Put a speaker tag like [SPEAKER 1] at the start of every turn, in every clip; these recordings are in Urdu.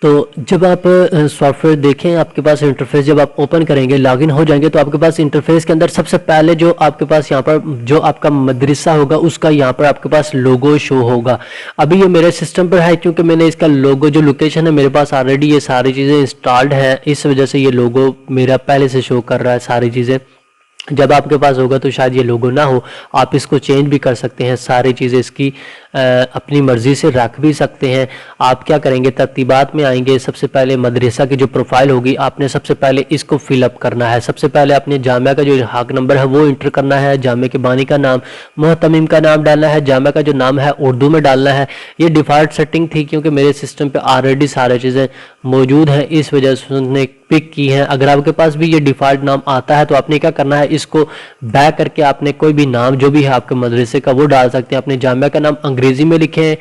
[SPEAKER 1] تو جب آپ سافٹ ویئر دیکھیں آپ کے پاس انٹرفیس جب آپ اوپن کریں گے لاگ ان ہو جائیں گے تو آپ کے پاس انٹرفیس کے اندر سب سے پہلے جو آپ کے پاس یہاں پر جو آپ کا مدرسہ ہوگا اس کا یہاں پر آپ کے پاس لوگو شو ہوگا. ابھی یہ میرے سسٹم پر ہے کیونکہ میں نے اس کا لوگو جو لوکیشن ہے میرے پاس آلریڈی یہ ساری چیزیں انسٹالڈ ہیں, اس وجہ سے یہ لوگو میرا پہلے سے شو کر رہا ہے ساری چیزیں. جب آپ کے پاس ہوگا تو شاید یہ لوگو نہ ہو, آپ اس کو چینج بھی کر سکتے ہیں, ساری چیزیں اس کی اپنی مرضی سے رکھ بھی سکتے ہیں. آپ کیا کریں گے, ترتیبات میں آئیں گے, سب سے پہلے مدرسہ کی جو پروفائل ہوگی آپ نے سب سے پہلے اس کو فل اپ کرنا ہے. سب سے پہلے اپنے جامعہ کا جو حق نمبر ہے وہ انٹر کرنا ہے, جامعہ کے بانی کا نام, محتمم کا نام ڈالنا ہے, جامعہ کا جو نام ہے اردو میں ڈالنا ہے. یہ ڈیفالٹ سیٹنگ تھی کیونکہ میرے سسٹم پہ آلریڈی سارے چیزیں موجود ہیں, اس وجہ سے اس نے پک کی ہیں. اگر آپ کے پاس بھی یہ ڈیفالٹ نام آتا ہے تو آپ نے کیا کرنا ہے, اس کو بیک کر کے آپ نے کوئی بھی نام جو بھی ہے آپ کے مدرسے کا وہ ڈال سکتے ہیں. اپنے جامعہ کا نام انگریزی میں لکھیں,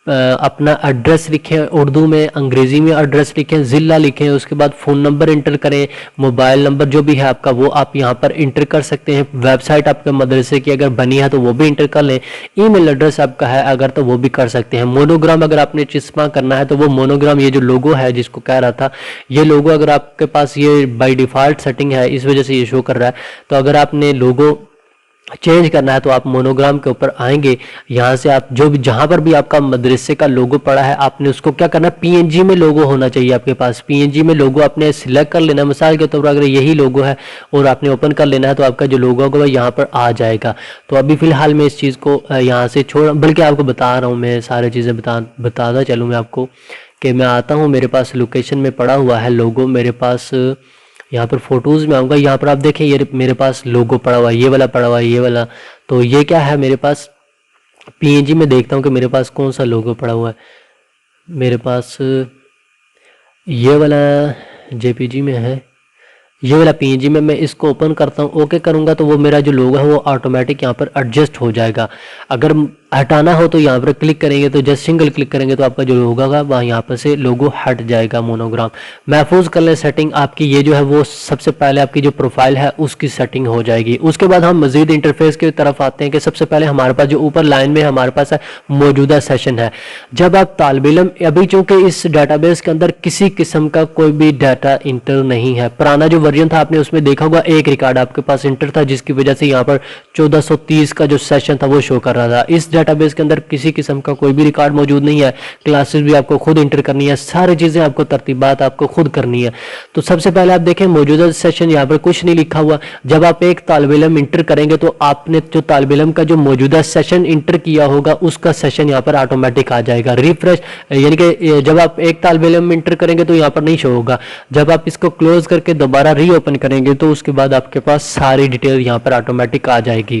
[SPEAKER 1] اپنا ایڈریس لکھیں اردو میں, انگریزی میں ایڈریس لکھیں, ضلع لکھیں, اس کے بعد فون نمبر انٹر کریں, موبائل نمبر جو بھی ہے آپ کا وہ آپ یہاں پر انٹر کر سکتے ہیں. ویب سائٹ آپ کے مدرسے کی اگر بنی ہے تو وہ بھی انٹر کر لیں, ای میل ایڈریس آپ کا ہے اگر تو وہ بھی کر سکتے ہیں. مونوگرام اگر آپ نے چسپاں کرنا ہے تو وہ مونوگرام, یہ جو لوگو ہے جس کو کہہ رہا تھا, یہ لوگو اگر آپ کے پاس یہ بائی ڈیفالٹ سیٹنگ ہے اس وجہ سے یہ شو کر رہا ہے, تو اگر آپ نے لوگو چینج کرنا ہے تو آپ مونوگرام کے اوپر آئیں گے. یہاں سے آپ جو بھی جہاں پر بھی آپ کا مدرسے کا لوگو پڑا ہے آپ نے اس کو کیا کرنا ہے, پی این جی میں لوگو ہونا چاہیے آپ کے پاس. پی این جی میں لوگو آپ نے سلیکٹ کر لینا ہے. مثال کے طور پر اگر یہی لوگو ہے اور آپ نے اوپن کر لینا ہے تو آپ کا جو لوگو ہوگا یہاں پر آ جائے گا. تو ابھی فی الحال میں اس چیز کو یہاں سے چھوڑ, بلکہ آپ کو بتا رہا ہوں, میں سارے چیزیں بتاتا چلوں میں آپ کو کہ میں آتا ہوں, میرے پاس لوکیشن میں پڑا ہوا ہے لوگو, میرے پاس یہاں پر فوٹوز میں آؤں گا, یہاں پر آپ دیکھیں یہ میرے پاس لوگو پڑا ہوا ہے, یہ والا پڑا ہوا ہے, یہ والا. تو یہ کیا ہے میرے پاس پی این جی میں دیکھتا ہوں کہ میرے پاس کون سا لوگو پڑا ہوا ہے. میرے پاس یہ والا جے پی جی میں ہے, یہ والا پی این جی میں اس کو اوپن کرتا ہوں, اوکے کروں گا تو وہ میرا جو لوگو ہے وہ آٹومیٹک یہاں پر ایڈجسٹ ہو جائے گا. اگر ہٹانا ہو تو یہاں پر کلک کریں گے تو جسٹ سنگل کلک کریں گے تو آپ کا جو لوگو ہوگا وہاں یہاں پر سے لوگو ہٹ جائے گا. مونوگرام محفوظ کر لیں سیٹنگ آپ کی, یہ جو ہے وہ سب سے پہلے آپ کی جو پروفائل ہے اس کی سیٹنگ ہو جائے گی. اس کے بعد ہم مزید انٹرفیس کی طرف آتے ہیں کہ سب سے پہلے ہمارے پاس جو اوپر لائن میں ہمارے پاس ہے موجودہ سیشن ہے. جب آپ طالب علم, ابھی چونکہ اس ڈیٹا بیس کے اندر کسی قسم کا کوئی بھی ڈیٹا انٹر نہیں ہے, پرانا جو ورژن تھا آپ نے اس میں دیکھا ہوگا ایک ریکارڈ آپ کے پاس انٹر تھا جس کی وجہ سے یہاں پر 1430 کا جو سیشن تھا وہ شو کر رہا تھا. اس ڈیٹا بیس کے اندر کسی قسم کا کوئی بھی ریکارڈ موجود نہیں ہے, کلاسز بھی آپ کو خود انٹر کرنی ہے, ساری چیزیں آپ کو ترتیبات آپ کو خود کرنی ہے. تو سب سے پہلے آپ دیکھیں موجودہ سیشن, یہاں پر کچھ نہیں لکھا ہوا. جب آپ ایک طالب علم انٹر کریں گے تو آپ نے جو طالب علم کا جو موجودہ سیشن انٹر کیا ہوگا اس کا سیشن یہاں پر آٹومیٹک آ جائے گا. ریفریش یعنی کہ جب آپ ایک طالب علم انٹر کریں گے تو یہاں پر نہیں شو ہوگا, جب آپ اس کو کلوز کر کے دوبارہ ری اوپن کریں گے تو اس کے بعد آپ کے پاس ساری ڈیٹیل یہاں پر آٹومیٹک آ جائے گی.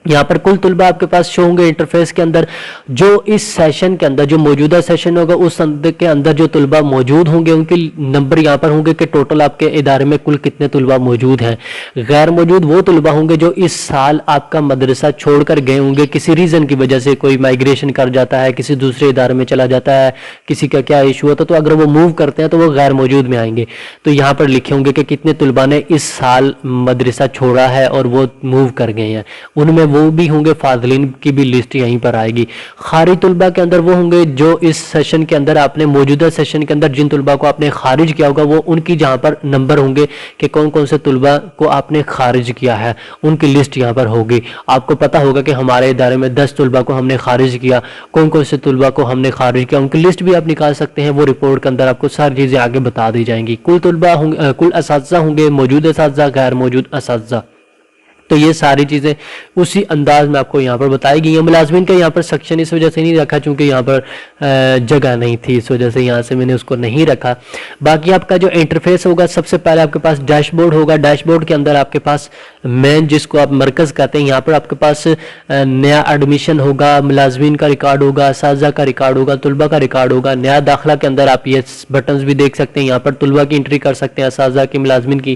[SPEAKER 1] یہاں پر کل طلبہ آپ کے پاس شو ہوں گے انٹرفیس کے اندر, جو اس سیشن کے اندر جو موجودہ سیشن ہوگا اس کے اندر جو طلبہ موجود ہوں گے ان کے نمبر یہاں پر ہوں گے کہ ٹوٹل آپ کے ادارے میں کل کتنے طلبہ موجود ہیں. غیر موجود وہ طلبہ ہوں گے جو اس سال آپ کا مدرسہ چھوڑ کر گئے ہوں گے کسی ریزن کی وجہ سے, کوئی مائگریشن کر جاتا ہے, کسی دوسرے ادارے میں چلا جاتا ہے, کسی کا کیا ایشو ہوتا ہے, تو اگر وہ موو کرتے ہیں تو وہ غیر موجود میں آئیں گے. تو یہاں پر لکھے ہوں گے کہ کتنے طلبہ نے اس سال مدرسہ چھوڑا ہے اور وہ موو کر گئے ہیں, ان میں وہ بھی ہوں گے, فاضلین کی بھی لسٹ یہیں پر آئے گی. خارج طلبہ کے اندر وہ ہوں گے جو اس سیشن کے اندر آپ نے موجودہ سیشن کے اندر جن طلبہ کو آپ نے خارج کیا ہوگا وہ ان کی جہاں پر نمبر ہوں گے کہ کون کون سے طلبہ کو آپ نے خارج کیا ہے, ان کی لسٹ یہاں پر ہوگی. آپ کو پتہ ہوگا کہ ہمارے ادارے میں 10 طلبہ کو ہم نے خارج کیا, کون کون سے طلبہ کو ہم نے خارج کیا, ان کی لسٹ بھی آپ نکال سکتے ہیں. وہ رپورٹ کے اندر آپ کو ساری چیزیں آگے بتا دی جائیں گی. کل طلبہ ہوں گے, کل اساتذہ ہوں گے, موجود اساتذہ, غیر موجود اساتذہ. تو یہ ساری چیزیں اسی انداز میں آپ کو یہاں پر بتائی گئی ہیں. ملازمین کا یہاں پر سیکشن اس وجہ سے نہیں رکھا چونکہ یہاں پر جگہ نہیں تھی, اس وجہ سے یہاں سے میں نے اس کو نہیں رکھا. باقی آپ کا جو انٹرفیس ہوگا سب سے پہلے آپ کے پاس ڈیش بورڈ ہوگا. ڈیش بورڈ کے اندر آپ کے پاس مین جس کو آپ مرکز کہتے ہیں, یہاں پر آپ کے پاس نیا ایڈمیشن ہوگا, ملازمین کا ریکارڈ ہوگا, اساتذہ کا ریکارڈ ہوگا, طلبہ کا ریکارڈ ہوگا. نیا داخلہ کے اندر آپ یہ بٹنز بھی دیکھ سکتے ہیں, یہاں پر طلبہ کی انٹری کر سکتے ہیں, اساتذہ کی, ملازمین کی.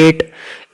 [SPEAKER 1] 8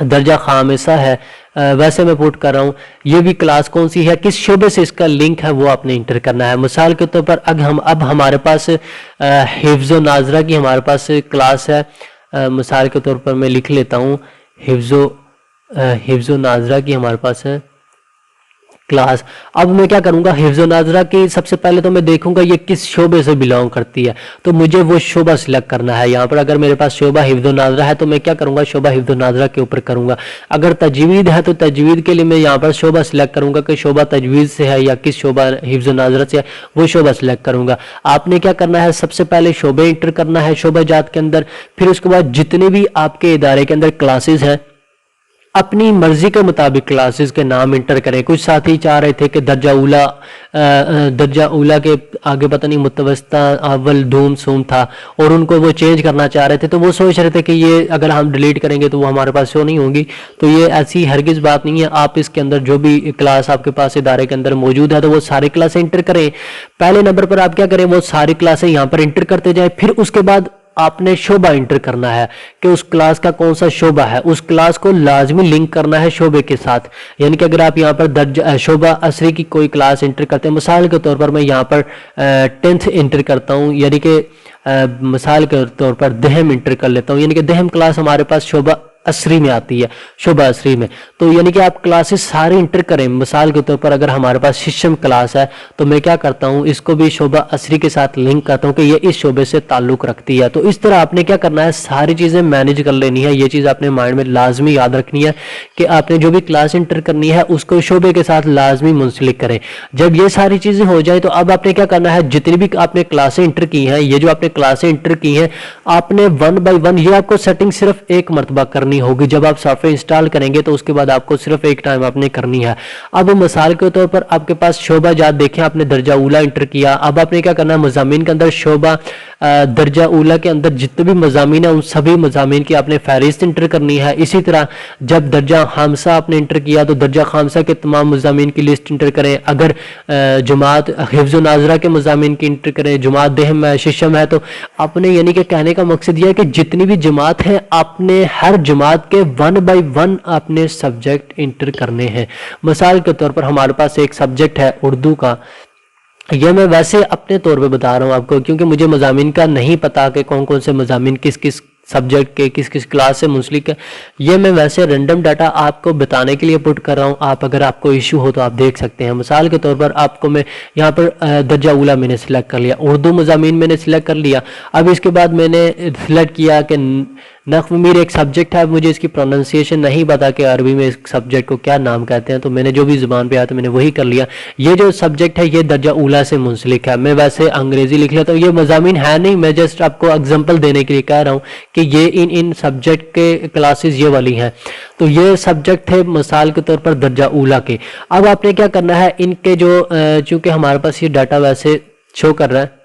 [SPEAKER 1] درجہ خامسہ ہے، ویسے میں پوٹ کر رہا ہوں، یہ بھی کلاس کون سی ہے، کس شعبے سے اس کا لنک ہے وہ آپ نے انٹر کرنا ہے۔ مثال کے طور پر اب ہمارے پاس حفظ و ناظرہ کی ہمارے پاس کلاس ہے، مثال کے طور پر میں لکھ لیتا ہوں حفظ و ناظرہ کی ہمارے پاس ہے کلاس۔ اب میں کیا کروں گا، حفظ و ناظرہ کی سب سے پہلے تو میں دیکھوں گا یہ کس شعبے سے بلانگ کرتی ہے، تو مجھے وہ شعبہ سلیکٹ کرنا ہے۔ یہاں پر اگر میرے پاس شعبہ حفظ و ناظرہ ہے تو میں کیا کروں گا، شعبہ حفظ و ناظرہ کے اوپر کروں گا۔ اگر تجوید ہے تو تجوید کے لیے میں یہاں پر شعبہ سلیکٹ کروں گا کہ شعبہ تجوید سے ہے یا کس شعبہ حفظ و ناظرہ سے ہے، وہ شعبہ سلیکٹ کروں گا۔ آپ نے کیا کرنا ہے، سب سے پہلے شعبے انٹر کرنا ہے شعبہ جات کے اندر، پھر اس کے بعد جتنے بھی آپ کے ادارے کے اندر کلاسز ہیں اپنی مرضی کے مطابق کلاسز کے نام انٹر کریں۔ کچھ ساتھی چاہ رہے تھے کہ درجہ اولا کے آگے پتہ نہیں متوسطہ اول دوم سوم تھا اور ان کو وہ چینج کرنا چاہ رہے تھے، تو وہ سوچ رہے تھے کہ یہ اگر ہم ڈیلیٹ کریں گے تو وہ ہمارے پاس شو نہیں ہوں گی، تو یہ ایسی ہرگز بات نہیں ہے۔ آپ اس کے اندر جو بھی کلاس آپ کے پاس ادارے کے اندر موجود ہے تو وہ ساری کلاسیں انٹر کریں۔ پہلے نمبر پر آپ کیا کریں، وہ ساری کلاسیں یہاں پر انٹر کرتے جائیں، پھر اس کے بعد آپ نے شعبہ انٹر کرنا ہے کہ اس کلاس کا کون سا شعبہ ہے، اس کلاس کو لازمی لنک کرنا ہے شعبے کے ساتھ۔ یعنی کہ اگر آپ یہاں پر شعبہ عصری کی کوئی کلاس انٹر کرتے ہیں، مثال کے طور پر میں یہاں پر 10th انٹر کرتا ہوں، یعنی کہ مثال کے طور پر دہم انٹر کر لیتا ہوں، یعنی کہ دہم کلاس ہمارے پاس شعبہ عصری میں آتی ہے، شعبہ عصری میں، تو یعنی کہ آپ کلاسز سارے انٹر کریں۔ مثال کے طور پر اگر ہمارے پاس ششم کلاس ہے تو میں کیا کرتا ہوں، اس کو بھی شعبہ عصری کے ساتھ لنک کرتا ہوں کہ یہ اس شعبے سے تعلق رکھتی ہے۔ تو اس طرح آپ نے کیا کرنا ہے، ساری چیزیں مینیج کر لینی ہے۔ یہ چیز آپ نے مائنڈ میں لازمی یاد رکھنی ہے کہ آپ نے جو بھی کلاس انٹر کرنی ہے اس کو شعبے کے ساتھ لازمی منسلک کریں۔ جب یہ ساری چیزیں ہو جائیں تو اب آپ نے کیا کرنا ہے، جتنی بھی آپ نے کلاسیں انٹر کی ہیں، یہ جو آپ نے کلاسیں انٹر کی ہیں آپ نے 1 بائی 1 یہ آپ کو سیٹنگ صرف ایک مرتبہ کرنی ہوگی۔ جب آپ سافٹ ویئر انسٹال کریں گے تو اس کے بعد آپ کو صرف ایک ٹائم آپ نے کرنی ہے۔ اب مثال کے طور پر آپ کے پاس شعبہ جات دیکھیں، آپ نے درجہ اولا انٹر کیا، اب آپ نے کیا کرنا ہے، مضامین کے اندر شعبہ درجہ اولا کے اندر جتنے بھی مضامین ہیں ان سبھی مضامین کی آپ نے فہرست انٹر کرنی ہے۔ اسی طرح جب درجہ خامسہ آپ نے انٹر کیا تو درجہ خامسہ کے تمام مضامین کی لسٹ انٹر کریں۔ اگر جماعت حفظ و ناظرہ کے مضامین کی انٹر کریں، جماعت دہم ہے، ششم ہے، تو آپ نے یعنی کہ کہنے کا مقصد یہ ہے کہ جتنی بھی جماعت ہیں آپ نے ہر جماعت کے 1 بائی 1 آپ نے سبجیکٹ انٹر کرنے ہیں۔ مثال کے طور پر ہمارے پاس ایک سبجیکٹ ہے اردو کا، یہ میں ویسے اپنے طور پہ بتا رہا ہوں آپ کو کیونکہ مجھے مضامین کا نہیں پتا کہ کون کون سے مضامین کس کس سبجیکٹ کے کس کس کلاس سے منسلک ہے، یہ میں ویسے رینڈم ڈاٹا آپ کو بتانے کے لیے پٹ کر رہا ہوں۔ آپ اگر آپ کو ایشو ہو تو آپ دیکھ سکتے ہیں۔ مثال کے طور پر آپ کو میں یہاں پر درجہ اولا میں نے سلیکٹ کر لیا، اردو مضامین میں نے سلیکٹ کر لیا۔ اب اس کے بعد میں نے سلیکٹ کیا کہ نحو میر ایک سبجیکٹ ہے، مجھے اس کی پروننسیشن نہیں پتا کہ عربی میں اس سبجیکٹ کو کیا نام کہتے ہیں، تو میں نے جو بھی زبان پہ آیا تو میں نے وہی کر لیا۔ یہ جو سبجیکٹ ہے یہ درجہ اولا سے منسلک ہے، میں ویسے انگریزی لکھ لیتا ہوں، یہ مضامین ہے نہیں، میں جسٹ آپ کو اگزامپل دینے کے لیے کہہ رہا ہوں کہ یہ ان سبجیکٹ کے کلاسز یہ والی ہیں۔ تو یہ سبجیکٹ تھے مثال کے طور پر درجہ اولا کے۔ اب آپ نے کیا کرنا ہے، ان کے جو چونکہ ہمارے پاس یہ ڈاٹا ویسے شو کر رہا ہے،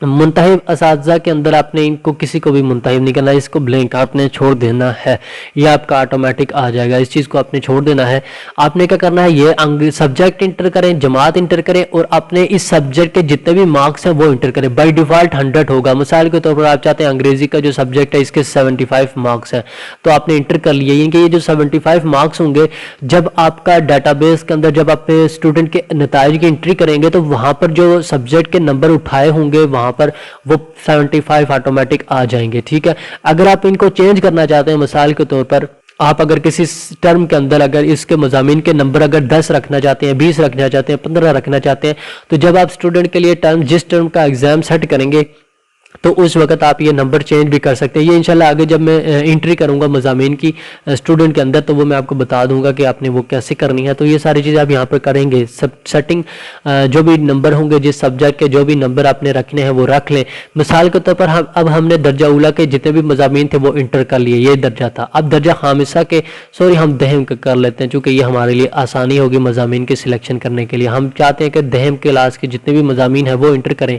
[SPEAKER 1] منتخب اساتذہ کے اندر آپ نے ان کو کسی کو بھی منتخب نہیں کرنا، اس کو بلینک آپ نے چھوڑ دینا ہے، یہ آپ کا آٹومیٹک آ جائے گا، اس چیز کو آپ نے چھوڑ دینا ہے۔ آپ نے کیا کرنا ہے، یہ سبجیکٹ انٹر کریں، جماعت انٹر کریں اور اپنے اس سبجیکٹ کے جتنے بھی مارکس ہیں وہ انٹر کریں۔ بائی ڈیفالٹ 100 ہوگا، مثال کے طور پر آپ چاہتے ہیں انگریزی کا جو سبجیکٹ ہے اس کے 75 مارکس ہیں تو آپ نے انٹر کر لیا، یعنی کہ یہ جو 75 مارکس ہوں گے جب آپ کا ڈیٹا بیس کے اندر جب آپ اسٹوڈنٹ کے نتائج کی انٹری کریں گے تو وہاں پر جو سبجیکٹ کے نمبر اٹھائے ہوں گے وہاں پر وہ 75 آٹومیٹک آ جائیں گے، ٹھیک ہے۔ اگر آپ ان کو چینج کرنا چاہتے ہیں، مثال کے طور پر آپ اگر کسی ٹرم کے اندر اگر اس کے مضامین کے نمبر اگر 10 رکھنا چاہتے ہیں، 20 رکھنا چاہتے ہیں، 15 رکھنا چاہتے ہیں، تو جب آپ اسٹوڈنٹ کے لیے جس ٹرم کا ایگزام سیٹ کریں گے تو اس وقت آپ یہ نمبر چینج بھی کر سکتے ہیں۔ یہ انشاءاللہ آگے جب میں انٹری کروں گا مضامین کی اسٹوڈنٹ کے اندر تو وہ میں آپ کو بتا دوں گا کہ آپ نے وہ کیسے کرنی ہے۔ تو یہ ساری چیزیں آپ یہاں پر کریں گے، سیٹنگ جو بھی نمبر ہوں گے جس سبجیکٹ کے جو بھی نمبر آپ نے رکھنے ہیں وہ رکھ لیں۔ مثال کے طور پر اب ہم نے درجہ اولا کے جتنے بھی مضامین تھے وہ انٹر کر لیے، یہ درجہ تھا۔ اب درجہ خامسہ کے ہم دہم کا کر لیتے ہیں چونکہ یہ ہمارے لیے آسانی ہوگی مضامین کی سلیکشن کرنے کے لیے۔ ہم چاہتے ہیں کہ دہم کلاس کے جتنے بھی مضامین ہیں وہ انٹر کریں۔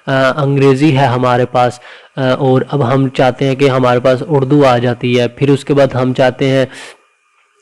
[SPEAKER 1] انگریزی ہے ہمارے پاس اور اب ہم چاہتے ہیں کہ ہمارے پاس اردو آ جاتی ہے، پھر اس کے بعد ہم چاہتے ہیں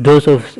[SPEAKER 1] 200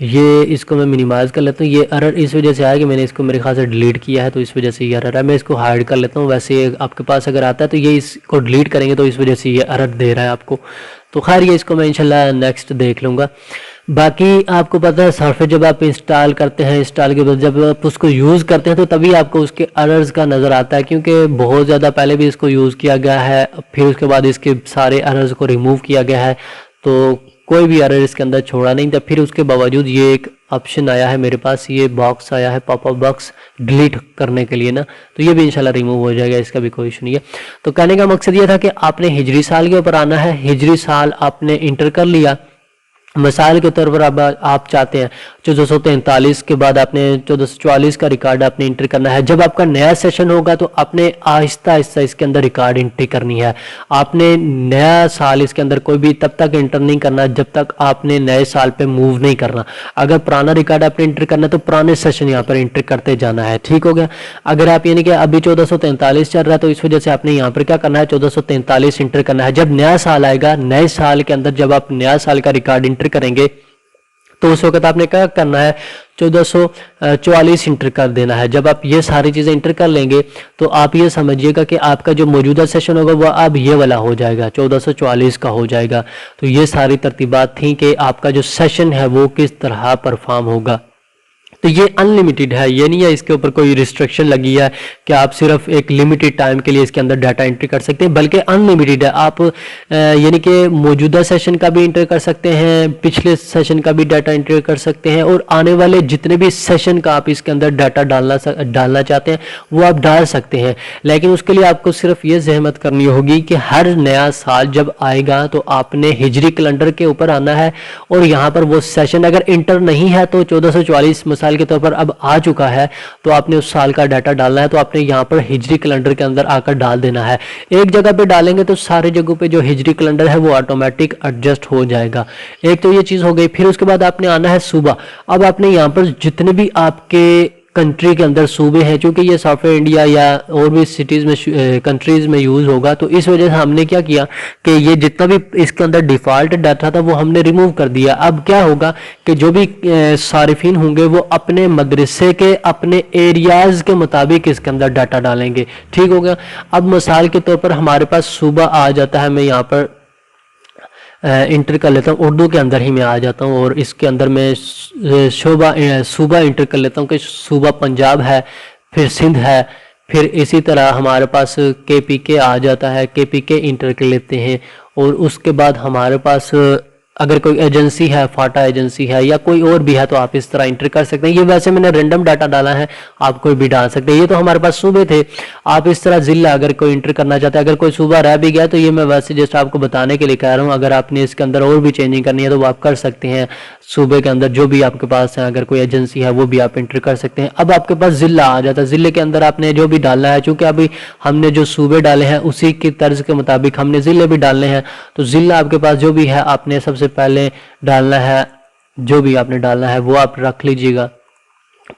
[SPEAKER 1] یہ اس کو میں منیمائز کر لیتا ہوں. یہ ایرر اس وجہ سے آیا کہ میں نے اس کو میرے خیال سے ڈیلیٹ کیا ہے تو اس وجہ سے یہ ایرر ہے. میں اس کو ہائڈ کر لیتا ہوں. ویسے آپ کے پاس اگر آتا ہے تو یہ اس کو ڈیلیٹ کریں گے تو اس وجہ سے یہ ایرر دے رہا ہے آپ کو. تو خیر یہ اس کو میں انشاءاللہ نیکسٹ دیکھ لوں گا. باقی آپ کو پتہ ہے سافٹ ویئر جب آپ انسٹال کرتے ہیں، انسٹال کے بعد جب آپ اس کو یوز کرتے ہیں تو تبھی آپ کو اس کے ایررز کا نظر آتا ہے، کیونکہ بہت زیادہ پہلے بھی اس کو یوز کیا گیا ہے، پھر اس کے بعد اس کے سارے ایررز کو ریموو کیا گیا ہے تو کوئی بھی ایرر اس کے اندر چھوڑا نہیں تھا. پھر اس کے باوجود یہ ایک آپشن آیا ہے میرے پاس، یہ باکس آیا ہے پاپ اپ باکس ڈیلیٹ کرنے کے لیے نا، تو یہ بھی انشاءاللہ ریموو ہو جائے گا، اس کا بھی کوئی ایشو نہیں ہے. تو کہنے کا مقصد یہ تھا کہ آپ نے ہجری سال کے اوپر آنا ہے. ہجری سال آپ نے انٹر کر لیا. مثال کے طور پر اب آپ چاہتے ہیں 1443 کے بعد آپ نے 1444 کا ریکارڈ آپ نے انٹر کرنا ہے. جب آپ کا نیا سیشن ہوگا تو آپ نے آہستہ آہستہ اس کے اندر ریکارڈ انٹر کرنی ہے. آپ نے نیا سال اس کے اندر کوئی بھی تب تک انٹر نہیں کرنا جب تک آپ نے نئے سال پہ موو نہیں کرنا. اگر پرانا ریکارڈ آپ نے انٹر کرنا ہے تو پرانے سیشن یہاں پر انٹر کرتے جانا ہے. ٹھیک ہو گیا. اگر آپ یعنی کہ ابھی 1443 چل رہا ہے تو اس وجہ سے آپ نے یہاں پر کیا کرنا ہے 1443 انٹر کرنا ہے. جب نیا سال آئے گا، نئے سال کے اندر جب آپ نیا سال کا ریکارڈ انٹر کریں گے تو اس وقت آپ نے کیا کرنا ہے 1444 انٹر کر دینا ہے. جب آپ یہ ساری چیزیں انٹر کر لیں گے تو آپ یہ سمجھیے گا کہ آپ کا جو موجودہ سیشن ہوگا وہ اب یہ والا ہو جائے گا، 1444 کا ہو جائے گا. تو یہ ساری ترتیبات تھیں کہ آپ کا جو سیشن ہے وہ کس طرح پرفارم ہوگا. تو یہ ان لمیٹڈ ہے، یہ نہیں ہے اس کے اوپر کوئی ریسٹرکشن لگی ہے کہ آپ صرف ایک لمیٹڈ ٹائم کے لیے اس کے اندر ڈیٹا انٹری کر سکتے ہیں، بلکہ ان لمیٹڈ ہے. آپ یعنی کہ موجودہ سیشن کا بھی انٹر کر سکتے ہیں، پچھلے سیشن کا بھی ڈیٹا انٹر کر سکتے ہیں، اور آنے والے جتنے بھی سیشن کا آپ اس کے اندر ڈیٹا ڈالنا چاہتے ہیں وہ آپ ڈال سکتے ہیں. لیکن اس کے لیے آپ کو صرف یہ زحمت کرنی ہوگی کہ ہر نیا سال جب آئے گا تو آپ نے ہجری کیلنڈر کے اوپر آنا ہے، اور یہاں پر وہ سیشن اگر انٹر نہیں ہے تو 1444 مثال کے طور پر اب آ چکا ہے تو آپ نے اس سال کا ڈیٹا ڈالنا ہے، تو آپ نے یہاں پر ہجری کیلنڈر کے اندر آ کر ڈال دینا ہے. ایک جگہ پہ ڈالیں گے تو سارے جگہوں پہ جو ہجری کیلنڈر ہے وہ آٹومیٹک ایڈجسٹ ہو جائے گا. ایک تو یہ چیز ہو گئی. پھر اس کے بعد آپ نے آنا ہے صوبہ. اب آپ نے یہاں پر جتنے بھی آپ کے کنٹری کے اندر صوبے ہیں، چونکہ یہ سافٹ ویئر انڈیا یا اور بھی سٹیز میں کنٹریز میں یوز ہوگا تو اس وجہ سے ہم نے کیا کیا کہ یہ جتنا بھی اس کے اندر ڈیفالٹ ڈیٹا تھا وہ ہم نے ریموو کر دیا. اب کیا ہوگا کہ جو بھی صارفین ہوں گے وہ اپنے مدرسے کے اپنے ایریاز کے مطابق اس کے اندر ڈیٹا ڈالیں گے. ٹھیک ہو گیا. اب مثال کے طور پر ہمارے پاس صوبہ آ جاتا ہے، میں یہاں پر انٹر کر لیتا ہوں، اردو کے اندر ہی میں آ جاتا ہوں، اور اس کے اندر میں صوبہ انٹر کر لیتا ہوں کہ صوبہ پنجاب ہے، پھر سندھ ہے، پھر اسی طرح ہمارے پاس کے پی کے آ جاتا ہے، کے پی کے انٹر کر لیتے ہیں. اور اس کے بعد ہمارے پاس اگر کوئی ایجنسی ہے، فاٹا ایجنسی ہے یا کوئی اور بھی ہے تو آپ اس طرح انٹر کر سکتے ہیں. یہ ویسے میں نے رینڈم ڈاٹا ڈالا ہے، آپ کوئی بھی ڈال سکتے ہیں. یہ تو ہمارے پاس صوبے تھے. آپ اس طرح ضلع اگر کوئی انٹر کرنا چاہتے ہیں، اگر کوئی صوبہ رہ بھی گیا تو یہ میں ویسے جسٹ آپ کو بتانے کے لیے کہہ رہا ہوں. اگر آپ نے اس کے اندر اور بھی چینجنگ کرنی ہے تو وہ آپ کر سکتے ہیں. صوبے کے اندر جو بھی آپ کے پاس ہیں، اگر کوئی ایجنسی ہے وہ بھی آپ انٹر کر سکتے ہیں. اب آپ کے پاس ضلع آ جاتا ہے. ضلع کے اندر آپ نے جو بھی ڈالنا ہے، چونکہ ابھی ہم نے جو صوبے ڈالے ہیں اسی کی طرز کے مطابق ہم نے ضلع بھی ڈالنے ہیں. تو ضلع آپ کے پاس جو بھی ہے آپ نے سب سے پہلے ڈالنا ہے، جو بھی آپ نے ڈالنا ہے وہ آپ رکھ لیجئے گا.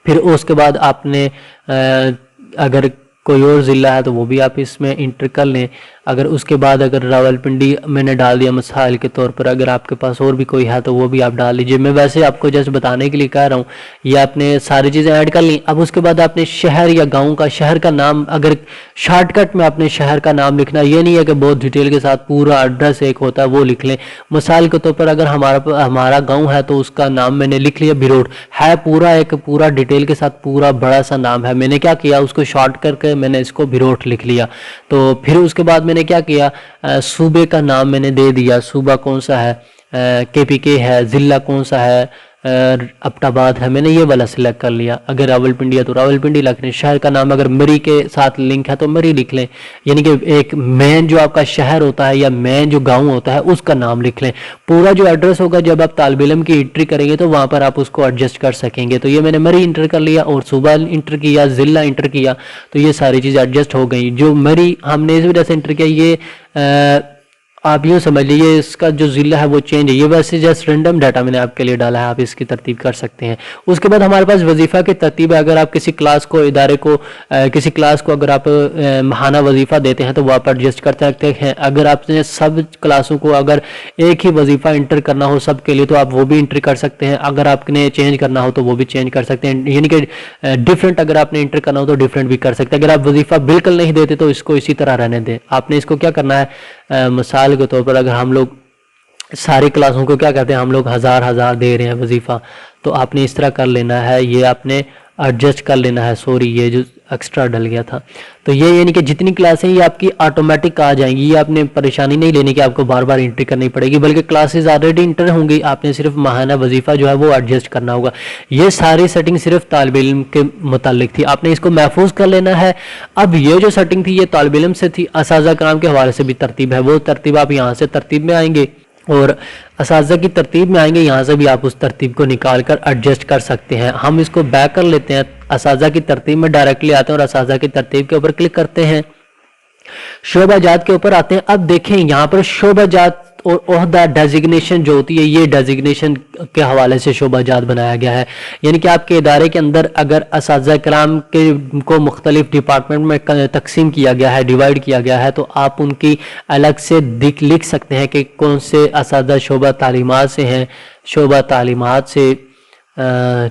[SPEAKER 1] پھر اس کے بعد آپ نے اگر کوئی اور ضلع ہے تو وہ بھی آپ اس میں انٹر کر لیں. اگر اس کے بعد اگر راولپنڈی میں نے ڈال دیا مثال کے طور پر، اگر آپ کے پاس اور بھی کوئی ہے تو وہ بھی آپ ڈال لیجئے. میں ویسے آپ کو جسٹ بتانے کے لیے کہہ رہا ہوں. یہ آپ نے ساری چیزیں ایڈ کر لیں. اب اس کے بعد آپ نے شہر یا گاؤں کا، شہر کا نام اگر شارٹ کٹ میں آپ نے شہر کا نام لکھنا، یہ نہیں ہے کہ بہت ڈیٹیل کے ساتھ پورا ایڈریس ایک ہوتا ہے وہ لکھ لیں. مثال کے طور پر اگر ہمارا گاؤں ہے تو اس کا نام میں نے لکھ لیا بھیروٹ ہے، پورا ڈیٹیل کے ساتھ پورا بڑا سا نام ہے. میں نے کیا کیا اس کو شارٹ کر کے میں نے اس کو بھیروٹ لکھ لیا. تو پھر اس کے بعد میں نے کیا کیا صوبے کا نام میں نے دے دیا. صوبہ کون سا ہے؟ کے پی کے ہے. ضلع کون سا ہے؟ ابٹ آباد ہے. میں نے یہ والا سلیکٹ کر لیا. اگر راولپنڈی ہے تو راولپنڈی لکھ لیں. شہر کا نام اگر مری کے ساتھ لنک ہے تو مری لکھ لیں. یعنی کہ ایک مین جو آپ کا شہر ہوتا ہے یا مین جو گاؤں ہوتا ہے اس کا نام لکھ لیں. پورا جو ایڈریس ہوگا جب آپ طالب علم کی انٹری کریں گے تو وہاں پر آپ اس کو ایڈجسٹ کر سکیں گے. تو یہ میں نے مری انٹر کر لیا اور صوبہ انٹر کیا، ضلع انٹر کیا، تو یہ ساری چیزیں ایڈجسٹ ہو گئی. جو مری ہم نے اس وجہ سے انٹر کیا، یہ آپ یوں سمجھ لیجیے اس کا جو ضلع ہے وہ چینج ہے، یہ ویسے جسٹ رینڈم ڈیٹا میں نے آپ کے لیے ڈالا ہے، آپ اس کی ترتیب کر سکتے ہیں۔ اس کے بعد ہمارے پاس وظیفہ کی ترتیب ہے۔ اگر آپ کسی کلاس کو ادارے کو کسی کلاس کو اگر آپ ماہانہ وظیفہ دیتے ہیں تو وہ آپ ایڈجسٹ کر سکتے ہیں۔ اگر آپ نے سب کلاسوں کو اگر ایک ہی وظیفہ انٹر کرنا ہو سب کے لیے تو آپ وہ بھی انٹر کر سکتے ہیں، اگر آپ نے چینج کرنا ہو تو وہ بھی چینج کر سکتے ہیں، یعنی کہ ڈفرینٹ اگر آپ نے انٹر کرنا ہو تو ڈفرینٹ بھی کر سکتے ہیں۔ اگر آپ وظیفہ بالکل نہیں دیتے تو اس کو اسی طرح رہنے دیں۔ آپ نے اس کو کیا کرنا ہے، مثال کے طور پر اگر ہم لوگ ساری کلاسوں کو کیا کہتے ہیں، ہم لوگ ہزار دے رہے ہیں وظیفہ، تو آپ نے اس طرح کر لینا ہے، یہ آپ نے ایڈجسٹ کر لینا ہے۔ سوری یہ جو ایکسٹرا ڈل گیا تھا، تو یہ یعنی کہ جتنی کلاسیں یہ آپ کی آٹومیٹک آ جائیں گی، یہ آپ نے پریشانی نہیں لینی کہ آپ کو بار بار انٹری کرنی پڑے گی، بلکہ کلاسز آلریڈی انٹر ہوں گی، آپ نے صرف ماہانہ وظیفہ جو ہے وہ ایڈجسٹ کرنا ہوگا۔ یہ ساری سیٹنگ صرف طالب علم کے متعلق تھی، آپ نے اس کو محفوظ کر لینا ہے۔ اب یہ جو سیٹنگ تھی یہ طالب علم سے تھی، اساتذہ کرام کے حوالے سے بھی ترتیب ہے، وہ ترتیب آپ یہاں سے ترتیب میں آئیں گے اور اساتذہ کی ترتیب میں آئیں گے، یہاں سے بھی آپ اس ترتیب کو نکال کر ایڈجسٹ کر سکتے ہیں۔ ہم اس کو بیک کر لیتے ہیں، اساتذہ کی ترتیب میں ڈائریکٹلی آتے ہیں اور اساتذہ کی ترتیب کے اوپر کلک کرتے ہیں، شعبہ جات کے اوپر آتے ہیں۔ اب دیکھیں یہاں پر شعبہ جات اور عہدہ ڈیزگنیشن جو ہوتی ہے، یہ ڈیزگنیشن کے حوالے سے شعبہ جات بنایا گیا ہے، یعنی کہ آپ کے ادارے کے اندر اگر اساتذہ کرام کو مختلف ڈپارٹمنٹ میں تقسیم کیا گیا ہے، ڈیوائیڈ کیا گیا ہے، تو آپ ان کی الگ سے لکھ سکتے ہیں کہ کون سے اساتذہ شعبہ تعلیمات سے ہیں، شعبہ تعلیمات سے